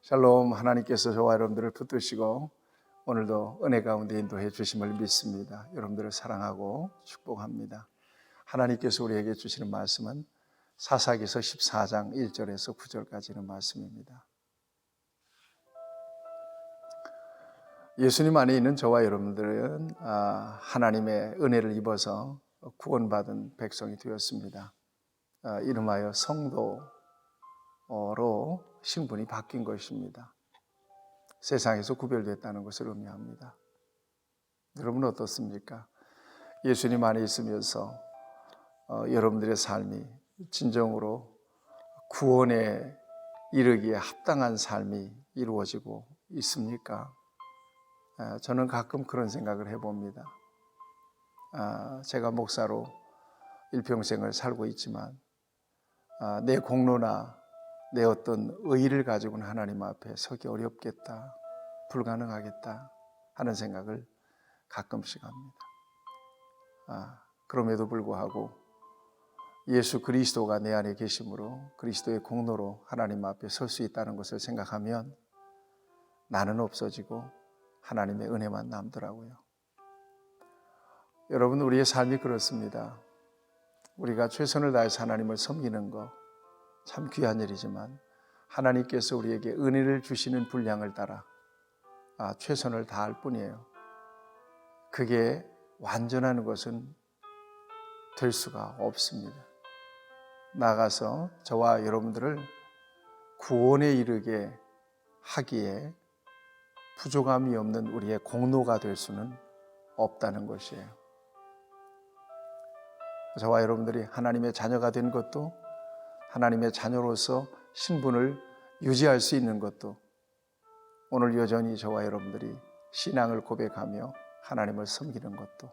샬롬. 하나님께서 저와 여러분들을 붙드시고 오늘도 은혜 가운데 인도해 주심을 믿습니다. 여러분들을 사랑하고 축복합니다. 하나님께서 우리에게 주시는 말씀은 사사기서 14장 1절에서 9절까지는 말씀입니다. 예수님 안에 있는 저와 여러분들은 하나님의 은혜를 입어서 구원받은 백성이 되었습니다. 이름하여 성도로 신분이 바뀐 것입니다. 세상에서 구별됐다는 것을 의미합니다. 여러분 어떻습니까? 예수님 안에 있으면서 여러분들의 삶이 진정으로 구원에 이르기에 합당한 삶이 이루어지고 있습니까? 저는 가끔 그런 생각을 해봅니다. 제가 목사로 일평생을 살고 있지만 내 공로나 내 어떤 의의를 가지고는 하나님 앞에 서기 어렵겠다, 불가능하겠다 하는 생각을 가끔씩 합니다. 그럼에도 불구하고 예수 그리스도가 내 안에 계심으로 그리스도의 공로로 하나님 앞에 설 수 있다는 것을 생각하면 나는 없어지고 하나님의 은혜만 남더라고요. 여러분, 우리의 삶이 그렇습니다. 우리가 최선을 다해서 하나님을 섬기는 것 참 귀한 일이지만 하나님께서 우리에게 은혜를 주시는 분량을 따라 최선을 다할 뿐이에요. 그게 완전한 것은 될 수가 없습니다. 나아가서 저와 여러분들을 구원에 이르게 하기에 부족함이 없는 우리의 공로가 될 수는 없다는 것이에요. 저와 여러분들이 하나님의 자녀가 된 것도, 하나님의 자녀로서 신분을 유지할 수 있는 것도, 오늘 여전히 저와 여러분들이 신앙을 고백하며 하나님을 섬기는 것도,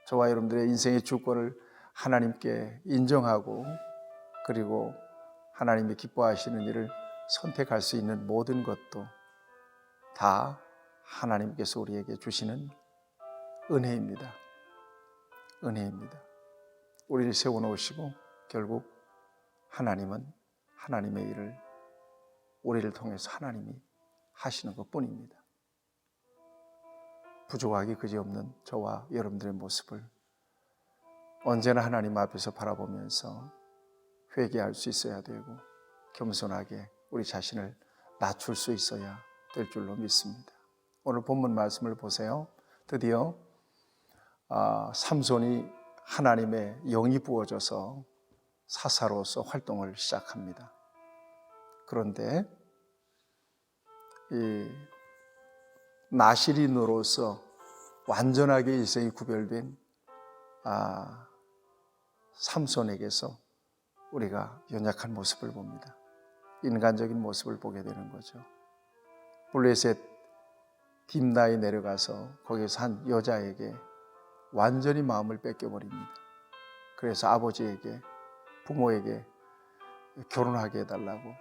저와 여러분들의 인생의 주권을 하나님께 인정하고 그리고 하나님이 기뻐하시는 일을 선택할 수 있는 모든 것도 다 하나님께서 우리에게 주시는 은혜입니다. 은혜입니다. 우리를 세워놓으시고 결국 하나님은 하나님의 일을 우리를 통해서 하나님이 하시는 것뿐입니다. 부족하기 그지없는 저와 여러분들의 모습을 언제나 하나님 앞에서 바라보면서 회개할 수 있어야 되고 겸손하게 우리 자신을 낮출 수 있어야 될 줄로 믿습니다. 오늘 본문 말씀을 보세요. 드디어 삼손이 하나님의 영이 부어져서 사사로서 활동을 시작합니다. 그런데 이 나실인으로서 완전하게 일생이 구별된 삼손에게서 우리가 연약한 모습을 봅니다. 인간적인 모습을 보게 되는 거죠. 블레셋 딥나에 내려가서 거기서 한 여자에게 완전히 마음을 뺏겨버립니다. 그래서 아버지에게, 부모에게 결혼하게 해달라고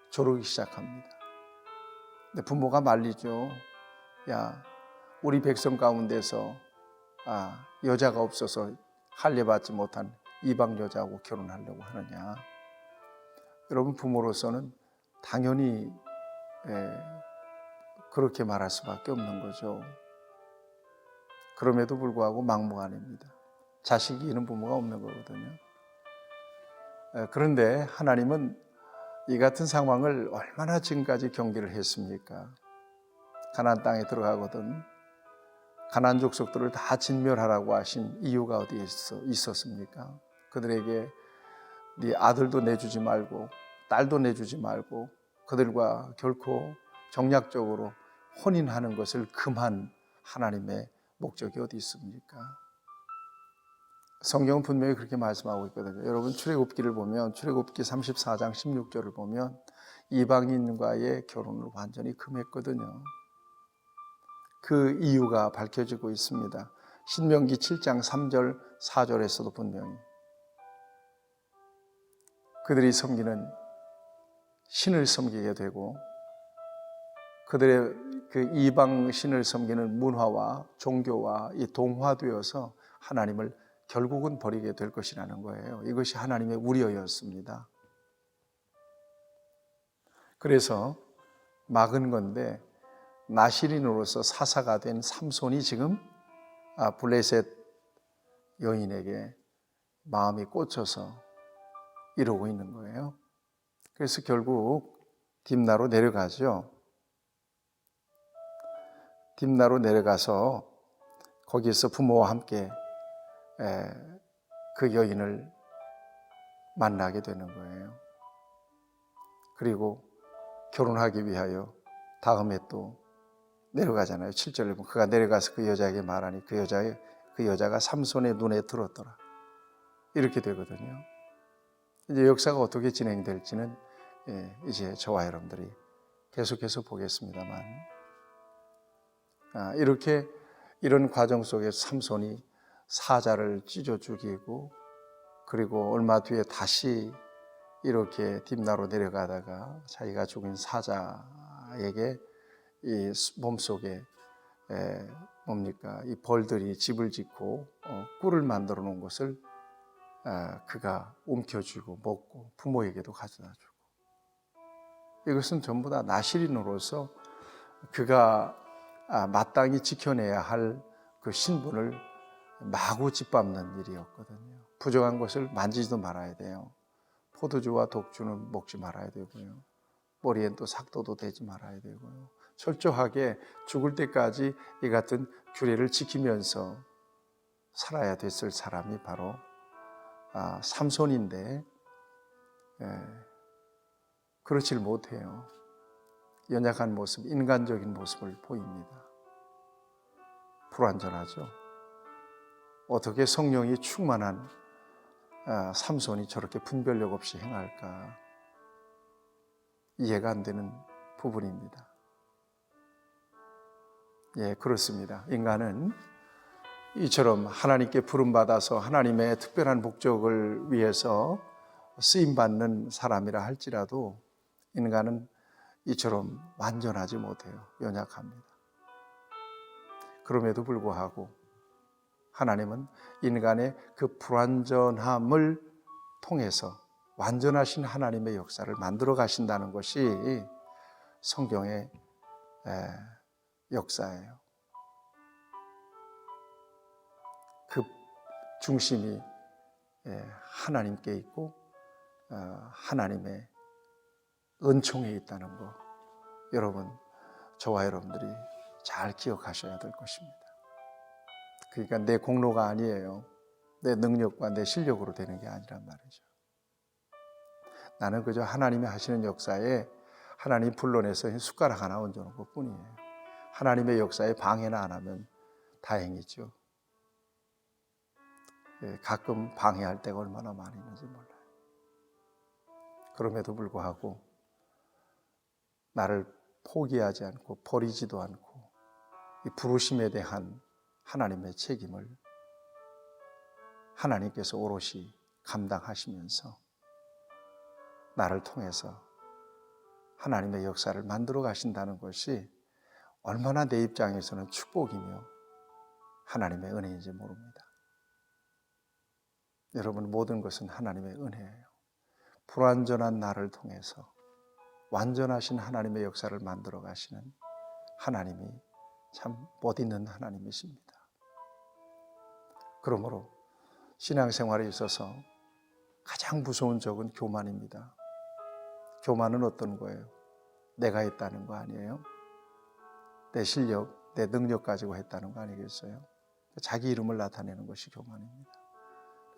조르기 시작합니다. 근데 부모가 말리죠. 야, 우리 백성 가운데서 여자가 없어서 할례받지 못한 이방 여자하고 결혼하려고 하느냐. 여러분, 부모로서는 당연히 그렇게 말할 수밖에 없는 거죠. 그럼에도 불구하고 막무가내입니다. 자식이 있는 부모가 없는 거거든요. 그런데 하나님은 이 같은 상황을 얼마나 지금까지 경계를 했습니까? 가나안 땅에 들어가거든 가나안 족속들을 다 진멸하라고 하신 이유가 어디에 있었습니까? 그들에게 네 아들도 내주지 말고 딸도 내주지 말고 그들과 결코 정략적으로 혼인하는 것을 금한 하나님의 목적이 어디 있습니까? 성경은 분명히 그렇게 말씀하고 있거든요. 여러분, 출애굽기를 보면, 출애굽기 34장 16절을 보면 이방인과의 결혼을 완전히 금했거든요. 그 이유가 밝혀지고 있습니다. 신명기 7장 3절 4절에서도 분명히 그들이 섬기는 신을 섬기게 되고 그들의 그 이방 신을 섬기는 문화와 종교와 이 동화되어서 하나님을 결국은 버리게 될 것이라는 거예요. 이것이 하나님의 우려였습니다. 그래서 막은 건데 나실인으로서 사사가 된 삼손이 지금 블레셋 여인에게 마음이 꽂혀서 이러고 있는 거예요. 그래서 결국 딥나로 내려가죠. 딥나로 내려가서 거기에서 부모와 함께 그 여인을 만나게 되는 거예요. 그리고 결혼하기 위하여 다음에 또 내려가잖아요. 7절에 보면 그가 내려가서 그 여자에게 말하니 그 여자가 삼손의 눈에 들었더라. 이렇게 되거든요. 이제 역사가 어떻게 진행될지는 이제 저와 여러분들이 계속해서 보겠습니다만, 이렇게 이런 과정 속에서 삼손이 사자를 찢어 죽이고, 그리고 얼마 뒤에 다시 이렇게 딥나로 내려가다가 자기가 죽인 사자에게 이 몸속에 이 벌들이 집을 짓고 꿀을 만들어 놓은 것을 그가 움켜쥐고 먹고 부모에게도 가져다 주고, 이것은 전부 다 나실인으로서 그가 마땅히 지켜내야 할 그 신분을 마구 짓밟는 일이었거든요. 부정한 것을 만지지도 말아야 돼요. 포도주와 독주는 먹지 말아야 되고요. 머리엔 또 삭도도 대지 말아야 되고요. 철저하게 죽을 때까지 이 같은 규례를 지키면서 살아야 됐을 사람이 바로 삼손인데, 그렇지를 못해요. 연약한 모습, 인간적인 모습을 보입니다. 불완전하죠. 어떻게 성령이 충만한 삼손이 저렇게 분별력 없이 행할까? 이해가 안 되는 부분입니다. 그렇습니다. 인간은 이처럼 하나님께 부름받아서 하나님의 특별한 목적을 위해서 쓰임받는 사람이라 할지라도 인간은 이처럼 완전하지 못해요. 연약합니다. 그럼에도 불구하고 하나님은 인간의 그 불완전함을 통해서 완전하신 하나님의 역사를 만들어 가신다는 것이 성경의 역사예요. 그 중심이 하나님께 있고 하나님의 은총에 있다는 것, 여러분, 저와 여러분들이 잘 기억하셔야 될 것입니다. 그러니까 내 공로가 아니에요. 내 능력과 내 실력으로 되는 게 아니란 말이죠. 나는 그저 하나님이 하시는 역사에 하나님 불러내서 숟가락 하나 얹어놓은 것 뿐이에요. 하나님의 역사에 방해나 안 하면 다행이죠. 가끔 방해할 때가 얼마나 많이 있는지 몰라요. 그럼에도 불구하고 나를 포기하지 않고 버리지도 않고 이 부르심에 대한 하나님의 책임을 하나님께서 오롯이 감당하시면서 나를 통해서 하나님의 역사를 만들어 가신다는 것이 얼마나 내 입장에서는 축복이며 하나님의 은혜인지 모릅니다. 여러분, 모든 것은 하나님의 은혜예요. 불완전한 나를 통해서 완전하신 하나님의 역사를 만들어 가시는 하나님이 참 멋있는 하나님이십니다. 그러므로 신앙생활에 있어서 가장 무서운 적은 교만입니다. 교만은 어떤 거예요? 내가 했다는 거 아니에요? 내 실력, 내 능력 가지고 했다는 거 아니겠어요? 자기 이름을 나타내는 것이 교만입니다.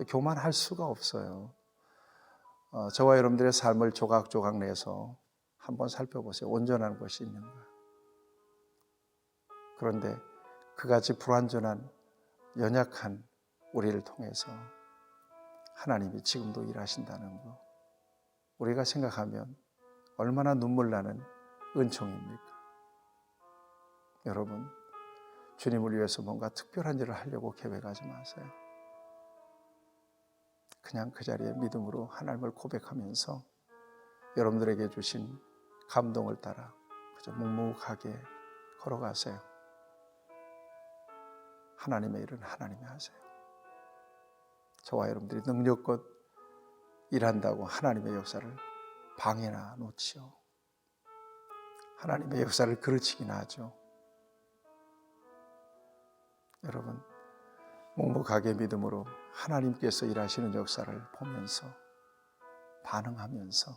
교만할 수가 없어요. 저와 여러분들의 삶을 조각조각 내서 한번 살펴보세요. 온전한 것이 있는가? 그런데 그같이 불완전한 연약한 우리를 통해서 하나님이 지금도 일하신다는 것, 우리가 생각하면 얼마나 눈물 나는 은총입니까? 여러분, 주님을 위해서 뭔가 특별한 일을 하려고 계획하지 마세요. 그냥 그 자리에 믿음으로 하나님을 고백하면서 여러분들에게 주신 감동을 따라 그저 묵묵하게 걸어가세요. 하나님의 일은 하나님이 하세요. 저와 여러분들이 능력껏 일한다고 하나님의 역사를 방해나 놓지요. 하나님의 역사를 그르치긴 하죠. 여러분, 묵묵하게 믿음으로 하나님께서 일하시는 역사를 보면서 반응하면서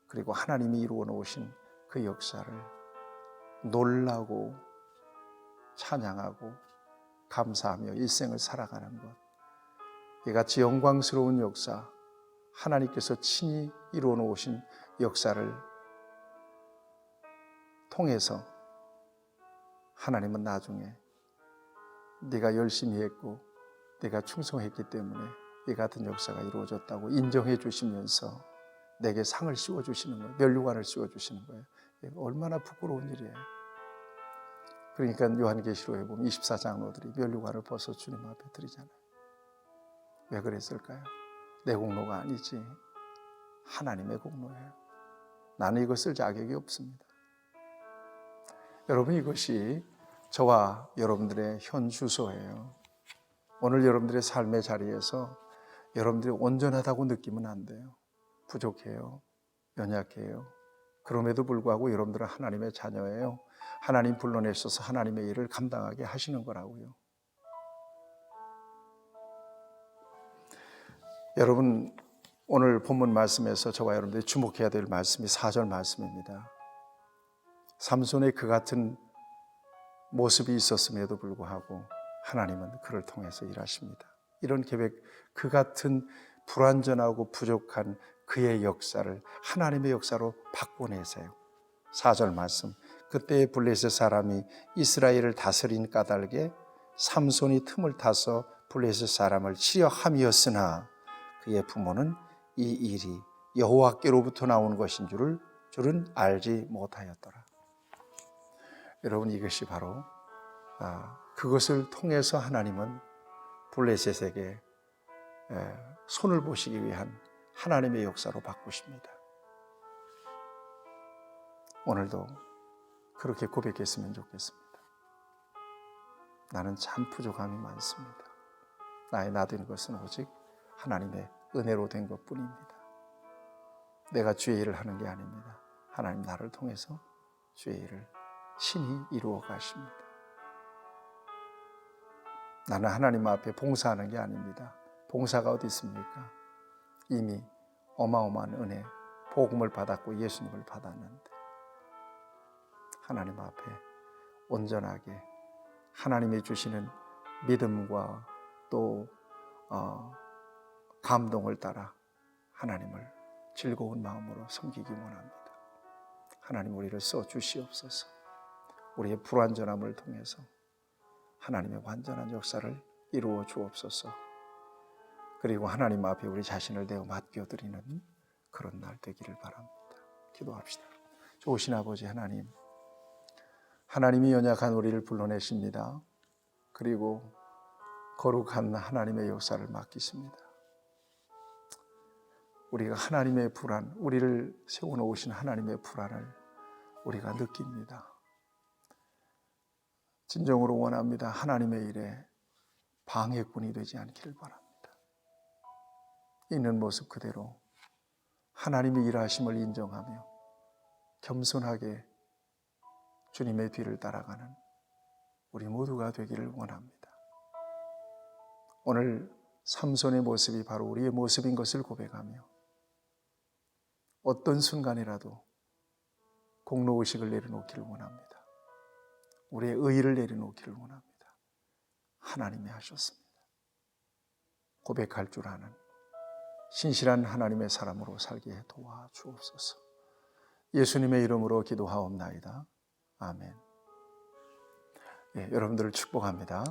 그리고 하나님이 이루어 놓으신 그 역사를 놀라고 찬양하고 감사하며 일생을 살아가는 것, 이같이 영광스러운 역사, 하나님께서 친히 이루어 놓으신 역사를 통해서 하나님은 나중에 네가 열심히 했고 네가 충성했기 때문에 이 같은 역사가 이루어졌다고 인정해 주시면서 내게 상을 씌워주시는 거예요. 면류관을 씌워주시는 거예요. 얼마나 부끄러운 일이에요. 그러니까 요한계시록에 보면 24장로들이 면류관을 벗어 주님 앞에 드리잖아요. 왜 그랬을까요? 내 공로가 아니지 하나님의 공로예요. 나는 이거 쓸 자격이 없습니다. 여러분, 이것이 저와 여러분들의 현 주소예요. 오늘 여러분들의 삶의 자리에서 여러분들이 온전하다고 느끼면 안 돼요. 부족해요. 연약해요. 그럼에도 불구하고 여러분들은 하나님의 자녀예요. 하나님 불러내셔서 하나님의 일을 감당하게 하시는 거라고요. 여러분, 오늘 본문 말씀에서 저와 여러분들이 주목해야 될 말씀이 4절 말씀입니다. 삼손의 그 같은 모습이 있었음에도 불구하고 하나님은 그를 통해서 일하십니다. 이런 계획, 그 같은 불완전하고 부족한 그의 역사를 하나님의 역사로 바꿔내세요. 4절 말씀, 그때 블레셋 사람이 이스라엘을 다스린 까닭에 삼손이 틈을 타서 블레셋 사람을 치려 함이었으나 그의 부모는 이 일이 여호와께로부터 나온 것인 줄은 알지 못하였더라. 여러분, 이것이 바로 그것을 통해서 하나님은 블레셋에게 손을 보시기 위한 하나님의 역사로 바꾸십니다. 오늘도 그렇게 고백했으면 좋겠습니다. 나는 참 부족함이 많습니다. 나의 나된 것은 오직 하나님의 은혜로 된 것뿐입니다. 내가 주의 일을 하는 게 아닙니다. 하나님 나를 통해서 주의 일을 신이 이루어 가십니다. 나는 하나님 앞에 봉사하는 게 아닙니다. 봉사가 어디 있습니까? 이미 어마어마한 은혜, 복음을 받았고 예수님을 받았는데 하나님 앞에 온전하게 하나님이 주시는 믿음과 또 감동을 따라 하나님을 즐거운 마음으로 섬기기 원합니다. 하나님, 우리를 써주시옵소서. 우리의 불완전함을 통해서 하나님의 완전한 역사를 이루어 주옵소서. 그리고 하나님 앞에 우리 자신을 내어 맡겨드리는 그런 날 되기를 바랍니다. 기도합시다. 좋으신 아버지 하나님, 하나님이 연약한 우리를 불러내십니다. 그리고 거룩한 하나님의 역사를 맡기십니다. 우리가 하나님의 불안, 우리를 세워놓으신 하나님의 불안을 우리가 느낍니다. 진정으로 원합니다. 하나님의 일에 방해꾼이 되지 않기를 바랍니다. 있는 모습 그대로 하나님의 일하심을 인정하며 겸손하게 주님의 뒤를 따라가는 우리 모두가 되기를 원합니다. 오늘 삼손의 모습이 바로 우리의 모습인 것을 고백하며 어떤 순간이라도 공로의식을 내려놓기를 원합니다. 우리의 의의를 내려놓기를 원합니다. 하나님이 하셨습니다. 고백할 줄 아는 신실한 하나님의 사람으로 살게 도와주옵소서. 예수님의 이름으로 기도하옵나이다. 아멘. 여러분들을 축복합니다.